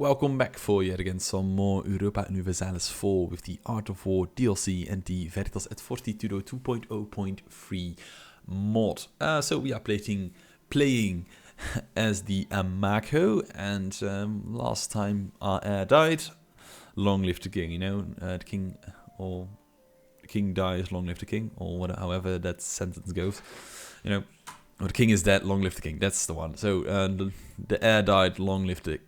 Welcome back for yet again some more Europa Universalis 4 with the Art of War DLC and the Veritas at Fortitudo 2.0.3 mod. So we are playing as the Amato, and last time our heir died. Long live the king, you know, the king dies, long live the king, or whatever, however that sentence goes, you know. Or the king is dead, long live the king, that's the one. So the heir died, long live the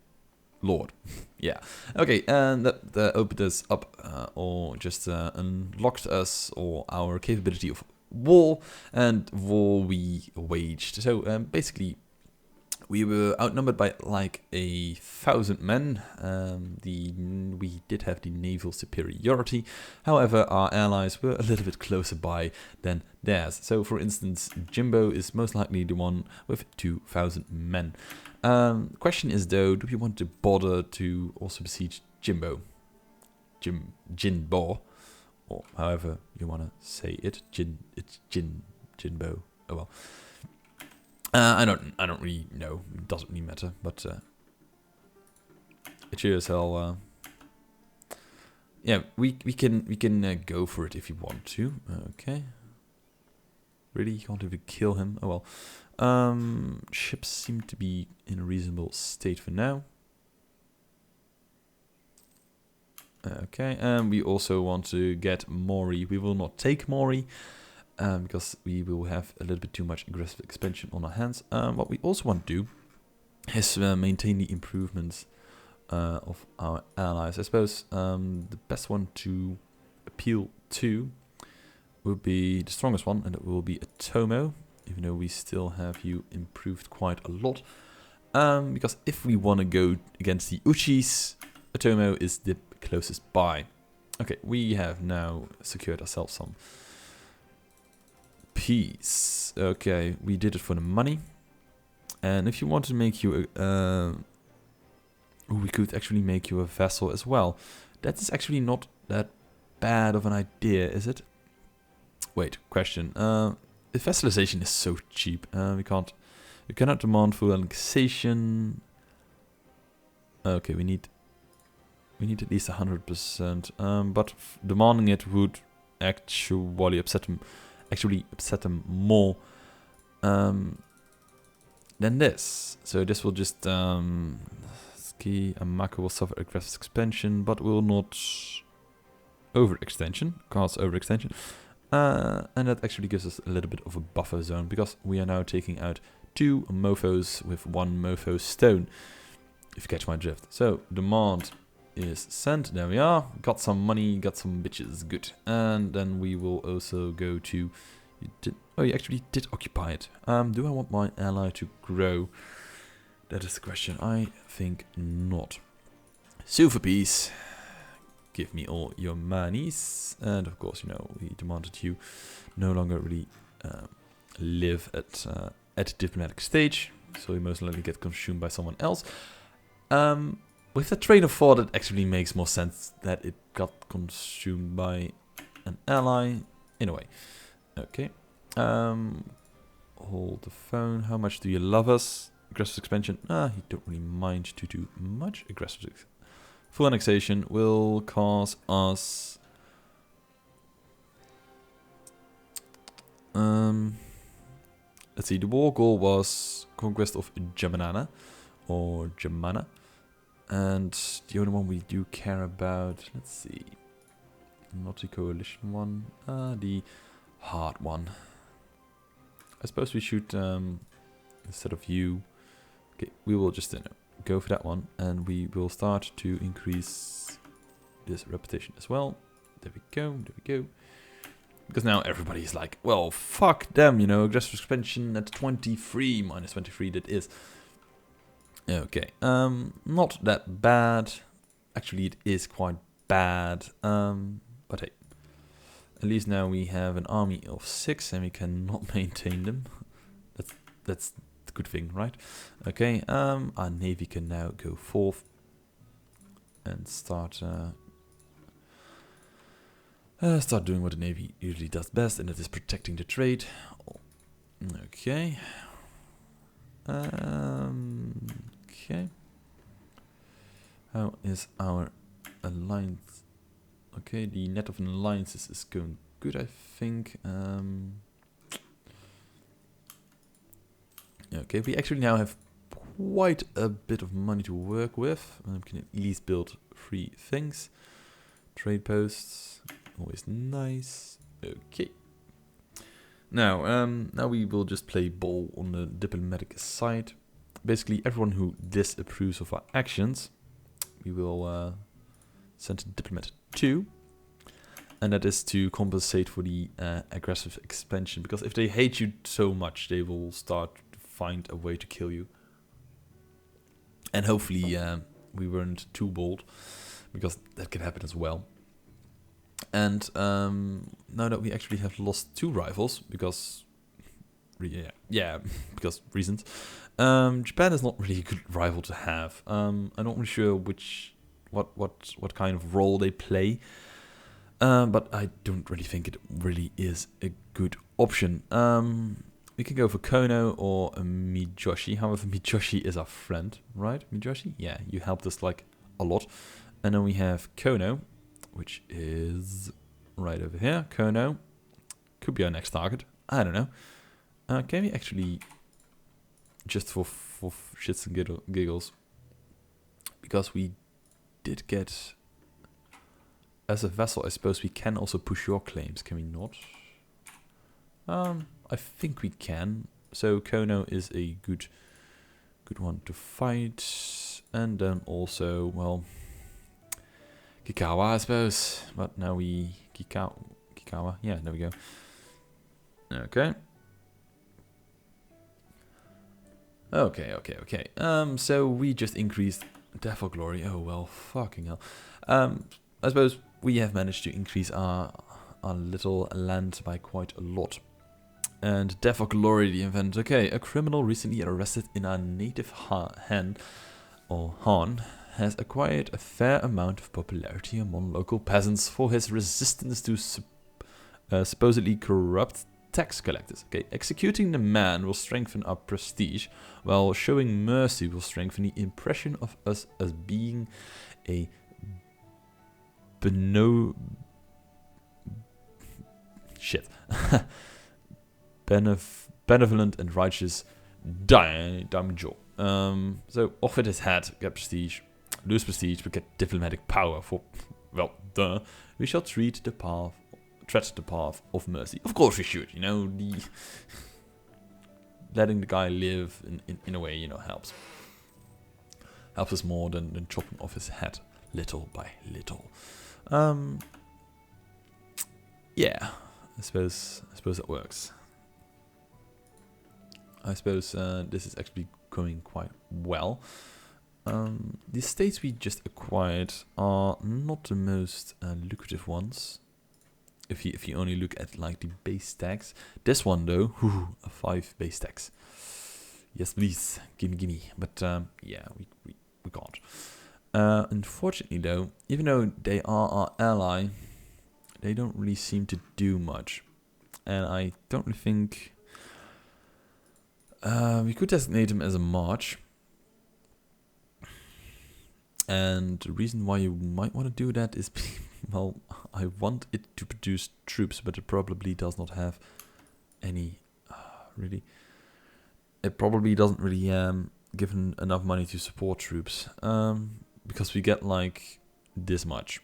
Lord. Yeah. Okay, and that opened us up, or just unlocked us, or our capability of war, and war we waged. So basically, we were outnumbered by like 1,000 men. We did have the naval superiority. However, our allies were a little bit closer by than theirs. So, for instance, Jimbo is most likely the one with 2,000 men. The question is, though, do we want to bother to also besiege Jimbo? Jinbo, or however you want to say it. It's Jinbo. Oh well. I don't really know. It doesn't really matter, but it sure as hell. Yeah, we can go for it if you want to. Okay. Really, you can't even kill him. Oh well. Ships seem to be in a reasonable state for now. Okay, and we also want to get Mori. We will not take Mori. Because we will have a little bit too much aggressive expansion on our hands. What we also want to do is maintain the improvements of our allies. I suppose the best one to appeal to will be the strongest one, and it will be Atomo, even though we still have you improved quite a lot. Because if we want to go against the Uchis, Atomo is the closest by. Okay, we have now secured ourselves some peace. Okay, we did it for the money. And if you want to make you we could actually make you a vessel as well. That is actually not that bad of an idea, is it? Wait, question. The vassalization is so cheap. We cannot demand full annexation. Okay, we need at least 100%. But demanding it would actually upset them more than this. So this will just Amato will suffer aggressive expansion, but will not cause overextension. And that actually gives us a little bit of a buffer zone, because we are now taking out 2 mofos with 1 mofo stone, if you catch my drift. So demand is sent. There we are. Got some money, got some bitches. Good. And then we will also go to... you actually did occupy it. Do I want my ally to grow? That is the question. I think not. Sue for peace. Give me all your monies. And of course, you know, we demanded you no longer really live at diplomatic stage. So you most likely get consumed by someone else. With the train of thought, it actually makes more sense that it got consumed by an ally, in a way. Okay. Hold the phone. How much do you love us? Aggressive expansion. You don't really mind to do much. Aggressive. Full annexation will cause us... let's see. The war goal was conquest of Germana, or Germana. And the only one we do care about, let's see, not the coalition one, the hard one. I suppose we should, instead of you, okay, we will just go for that one, and we will start to increase this reputation as well. There we go, Because now everybody's like, well, fuck them, you know, aggressive expansion at 23, minus 23 that is. Okay, not that bad. Actually, it is quite bad. But hey, at least now we have an army of 6 and we cannot maintain them. That's the good thing, right? Okay, our navy can now go forth and start doing what the navy usually does best, and that is protecting the trade. Okay. Okay. How is our alliance? Okay, the net of alliances is going good, I think. Okay, we actually now have quite a bit of money to work with. We can at least build 3 things. Trade posts, always nice. Okay. Now, now we will just play ball on the diplomatic side. Basically, everyone who disapproves of our actions, we will send a diplomat to. And that is to compensate for the aggressive expansion. Because if they hate you so much, they will start to find a way to kill you. And hopefully we weren't too bold, because that can happen as well. And now that we actually have lost 2 rivals, because because reasons, Japan is not really a good rival to have. I'm not really sure what kind of role they play, but I don't really think it really is a good option. We can go for Kono or Mijoshi. However, Mijoshi is our friend, right? Mijoshi? Yeah, you helped us like a lot. And then we have Kono, which is right over here. Kono could be our next target. I don't know. Can we actually, just for shits and giggles, because we did get, as a vassal, I suppose we can also push your claims, can we not? I think we can. So Kono is a good one to fight. And then also, well, Kikawa, I suppose. But now we... Kikawa. Yeah, there we go. Okay. Okay. So we just increased Death or Glory. Oh, well, fucking hell. I suppose we have managed to increase our little land by quite a lot. And Death or Glory, the event. Okay, a criminal recently arrested in our native Han, has acquired a fair amount of popularity among local peasants for his resistance to supposedly corrupt tax collectors. Okay, executing the man will strengthen our prestige, while showing mercy will strengthen the impression of us as being a benevolent and righteous daimyo. So offered his head, get prestige, lose prestige, but get diplomatic power for, well, we shall tread the path of mercy. Of course we should, you know, letting the guy live in a way, you know, helps us more than chopping off his head little by little. Yeah, I suppose that works. I suppose this is actually going quite well. The states we just acquired are not the most lucrative ones. If you only look at like the base tax. This one though, 5 base tax. Yes, please, gimme. But yeah, we can't. Unfortunately though, even though they are our ally, they don't really seem to do much. And I don't really think... we could designate him as a march. And the reason why you might want to do that is, well, I want it to produce troops, but it probably does not have any, really. It probably doesn't really give enough money to support troops, because we get like this much.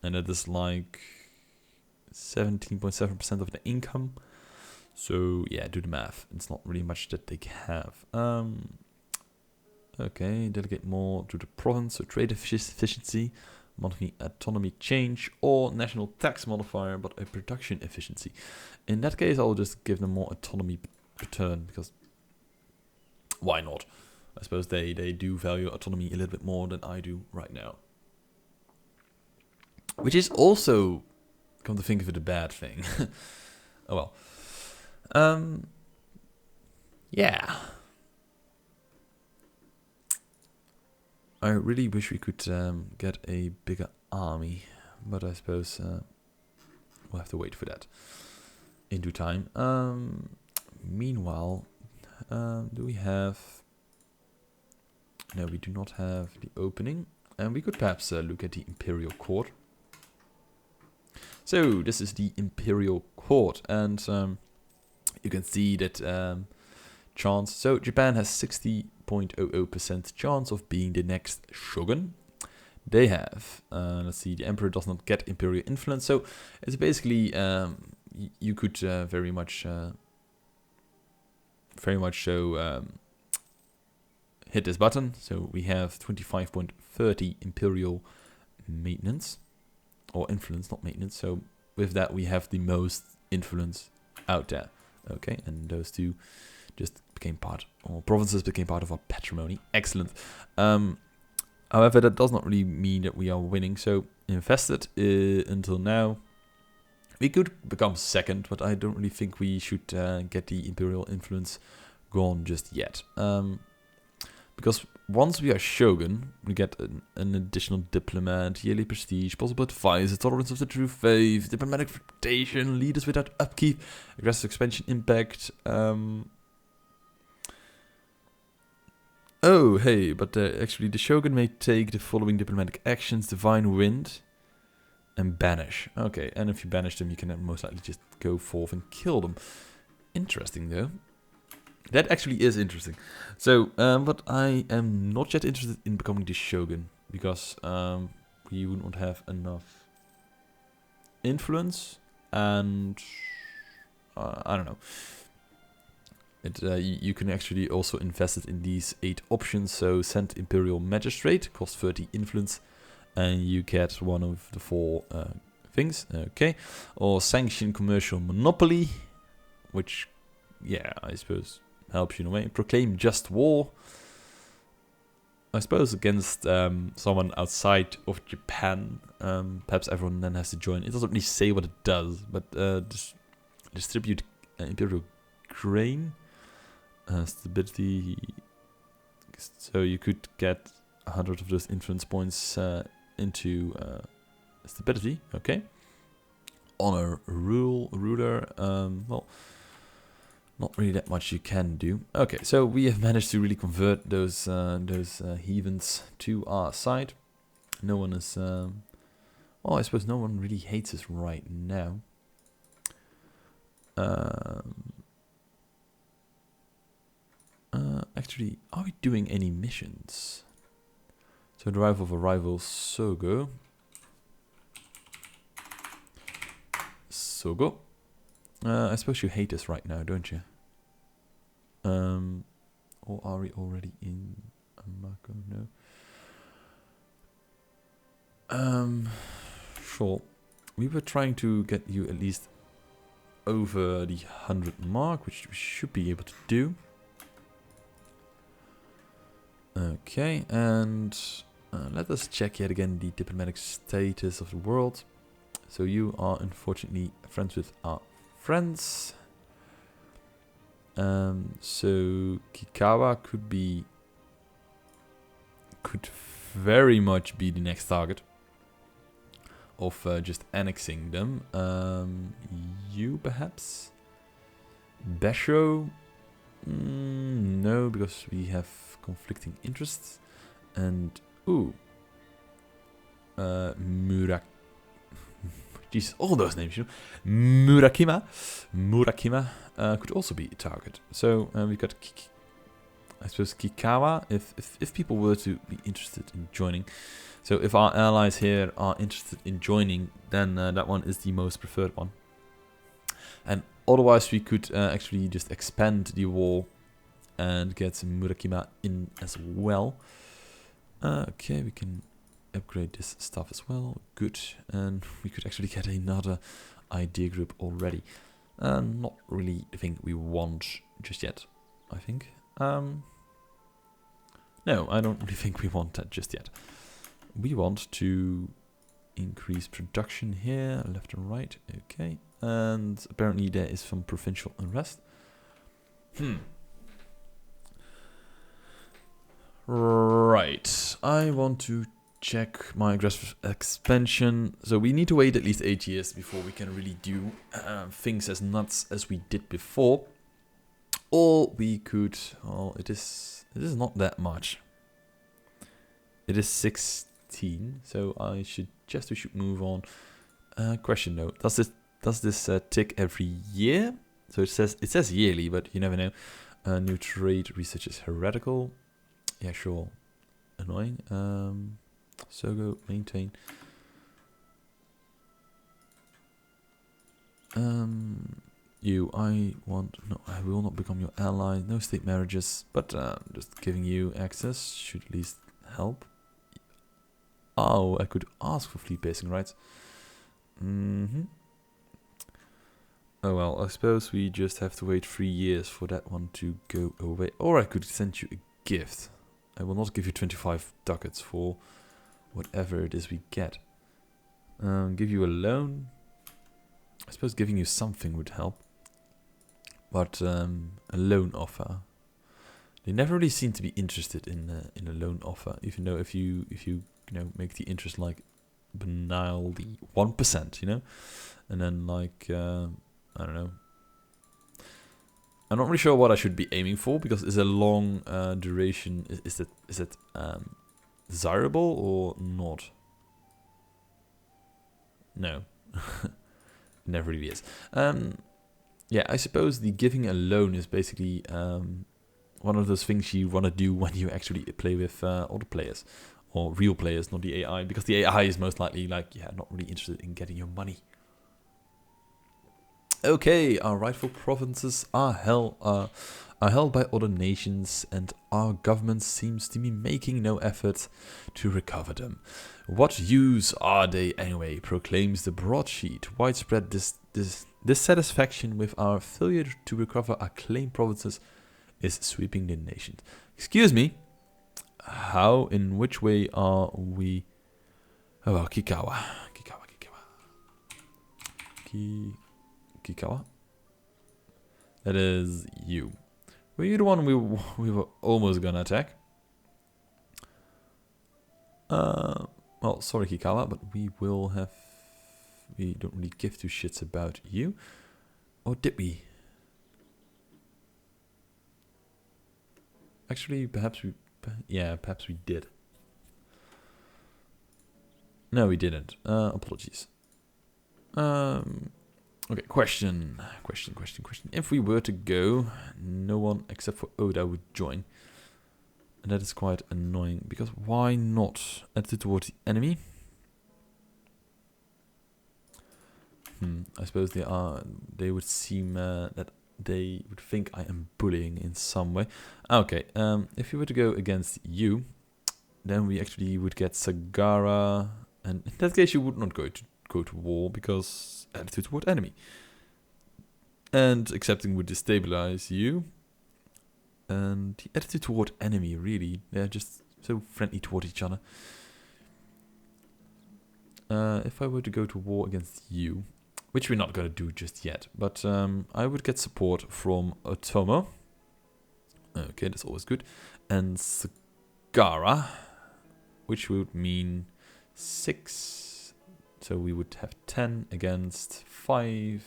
And it is like 17.7% of the income. So yeah, do the math. It's not really much that they have. Okay, delegate more to the province, so trade efficiency, monthly autonomy change, or national tax modifier, but a production efficiency. In that case, I'll just give them more autonomy per turn, because why not? I suppose they do value autonomy a little bit more than I do right now. Which is also, come to think of it, a bad thing. Oh well. Yeah. I really wish we could get a bigger army, but I suppose we'll have to wait for that in due time. Meanwhile, do we have... No, we do not have the opening. And we could perhaps look at the Imperial Court. So this is the Imperial Court, and you can see that chance. So Japan has 60.00% chance of being the next shogun. They have, let's see, the emperor does not get imperial influence. So it's basically you could very much so hit this button. So we have 25.30 imperial maintenance. Or influence, not maintenance. So with that, we have the most influence out there. Okay, and those two just became part, or provinces became part of our patrimony. Excellent. However, that does not really mean that we are winning. So invested until now, we could become second, but I don't really think we should get the imperial influence gone just yet. Because once we are shogun, we get an additional diplomat, yearly prestige, possible advisor, tolerance of the true faith, diplomatic reputation, leaders without upkeep, aggressive expansion impact. Oh, hey, but actually the shogun may take the following diplomatic actions: divine wind and banish. Okay, and if you banish them, you can most likely just go forth and kill them. Interesting, though. That actually is interesting. So, but I am not yet interested in becoming the shogun, because we would not have enough influence, and I don't know. You can actually also invest it in these 8 options. So send imperial magistrate, cost 30 influence, and you get one of the 4 things. Okay, or sanction commercial monopoly, which, yeah, I suppose helps you in a way. Proclaim just war, I suppose, against someone outside of Japan. Perhaps everyone then has to join. It doesn't really say what it does, but distribute imperial grain, stability. So you could get 100 of those influence points into stability. Okay. Honor ruler. Well, not really that much you can do. Okay, so we have managed to really convert those heathens to our side. No one is... well, I suppose no one really hates us right now. Actually, are we doing any missions? So the arrival of a rival Sogo. I suppose you hate us right now, don't you? Or are we already in Amato? No. Sure. We were trying to get you at least over the 100 mark, which we should be able to do. Okay, and let us check yet again the diplomatic status of the world. So you are unfortunately friends with our friends. So Kikawa could very much be the next target of just annexing them. You perhaps? Basho? No, because we have conflicting interests. And Jesus, all those names, you know. Murakima could also be a target. So we've got, I suppose, Kikawa. If people were to be interested in joining, so if our allies here are interested in joining, then that one is the most preferred one. And otherwise, we could actually just expand the war and get some Murakima in as well. Okay, we can upgrade this stuff as well. Good. And we could actually get another idea group already. Not really the thing we want just yet, I think. No, I don't really think we want that just yet. We want to increase production here, left and right. Okay. And apparently there is some provincial unrest. Right. I want to check my aggressive expansion. So we need to wait at least 8 years before we can really do things as nuts as we did before. Or we could... Oh, it is not that much. It is 16 15, so I suggest we should move on. Question though, does this tick every year? So it says yearly, but you never know. New trade research is heretical. Yeah, sure. Annoying. So go maintain. I will not become your ally. No state marriages, but just giving you access should at least help. Oh, I could ask for fleet basing rights. Oh well, I suppose we just have to wait 3 years for that one to go away. Or I could send you a gift. I will not give you 25 ducats for whatever it is we get. Give you a loan. I suppose giving you something would help. But a loan offer. They never really seem to be interested in a loan offer, even though if you make the interest like banally 1%, and then like I don't know. I'm not really sure what I should be aiming for because it's a long duration. Is it desirable or not? No, it never really is. Yeah, I suppose the giving a loan is basically one of those things you want to do when you actually play with other players or real players, not the AI, because the AI is most likely like, yeah, not really interested in getting your money. Okay, our rightful provinces are held by other nations, and our government seems to be making no effort to recover them. What use are they anyway? Proclaims the broadsheet. Widespread dissatisfaction with our failure to recover our claimed provinces is sweeping the nation. Excuse me. How? In which way are we? Oh well, Kikawa. Kikawa. That is you. Were you the one we were almost gonna attack? Well, sorry Kikawa, but we don't really give two shits about you. Or did we? Actually, perhaps we did. No, we didn't. Apologies. Okay, question. If we were to go, no one except for Oda would join. And that is quite annoying, because why not? Attitude towards the enemy? I suppose they would seem that they would think I am bullying in some way. Okay, if we were to go against you, then we actually would get Sagara, and in that case you would not go to war, because attitude toward enemy. And accepting would destabilize you. And the attitude toward enemy, really, they're just so friendly toward each other. If I were to go to war against you, which we're not going to do just yet, but I would get support from Otomo. Okay, that's always good. And Sagara, which would mean 6. So we would have 10 against 5.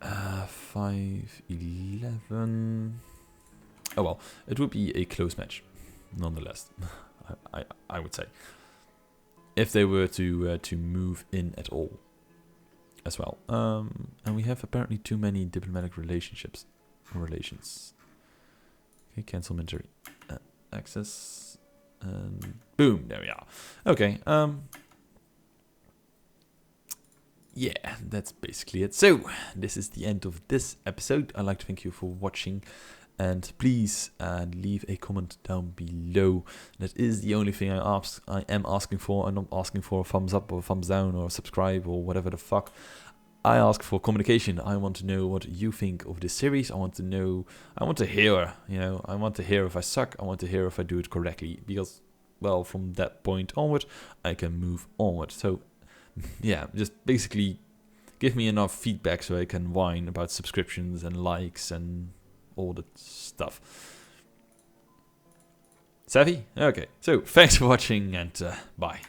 5, 11. Oh well, it would be a close match, nonetheless. I would say, if they were to move in at all, as well. And we have apparently too many diplomatic relations. Okay, cancel military access, and boom, there we are. Okay. Yeah, that's basically it. So, this is the end of this episode. I'd like to thank you for watching. And please leave a comment down below. That is the only thing I am asking for. I'm not asking for a thumbs up or a thumbs down or subscribe or whatever the fuck. I ask for communication. I want to know what you think of this series. I want to hear, I want to hear if I suck. I want to hear if I do it correctly. Because, well, from that point onward, I can move onward. So, yeah, just basically give me enough feedback so I can whine about subscriptions and likes and all that stuff. Savvy? Okay, so thanks for watching, and bye.